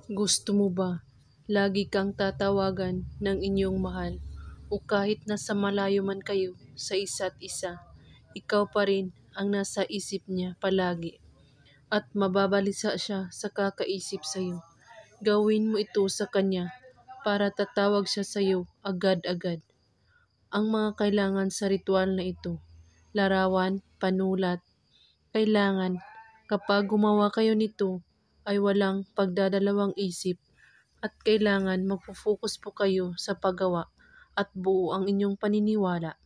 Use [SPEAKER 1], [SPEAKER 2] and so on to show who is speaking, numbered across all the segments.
[SPEAKER 1] Gusto mo ba lagi kang tatawagan ng inyong mahal o kahit nasa malayo man kayo sa isa't isa, ikaw pa rin ang nasa isip niya palagi at mababalisa siya sa kakaisip sa iyo? Gawin mo ito sa kanya para tatawag siya sa iyo agad-agad. Ang mga kailangan sa ritual na ito: larawan, panulat. Kailangan kapag gumawa kayo nito ay walang pagdadalawang isip at kailangan magpo-focus po kayo sa paggawa at buo ang inyong paniniwala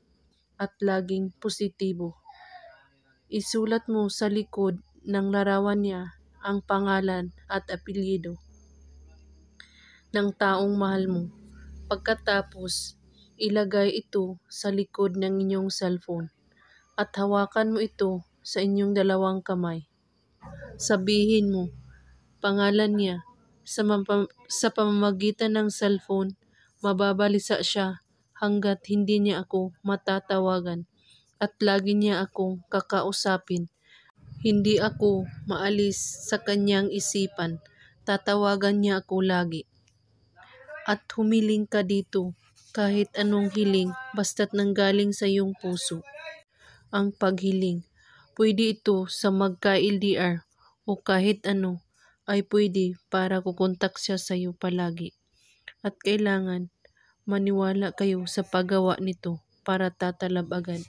[SPEAKER 1] at laging positibo. Isulat mo sa likod ng larawan niya ang pangalan at apelyido ng taong mahal mo. Pagkatapos, ilagay ito sa likod ng inyong cellphone at hawakan mo ito sa inyong dalawang kamay. Sabihin mo pangalan niya sa pamamagitan ng cellphone. Mababalisa siya hanggat hindi niya ako matatawagan at lagi niya akong kakausapin. Hindi ako maalis sa kanyang isipan. Tatawagan niya ako lagi. At humiling ka dito kahit anong hiling basta't nanggaling sa iyong puso. Ang paghiling, pwede ito sa magka-LDR o kahit ano ay pwede para kukontak siya sa iyo palagi. At kailangan maniwala kayo sa paggawa nito para tatalab agad.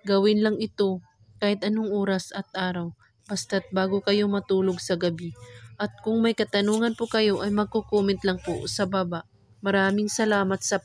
[SPEAKER 1] Gawin lang ito kahit anong oras at araw, basta't bago kayo matulog sa gabi. At kung may katanungan po kayo ay magko-comment lang po sa baba. Maraming salamat sa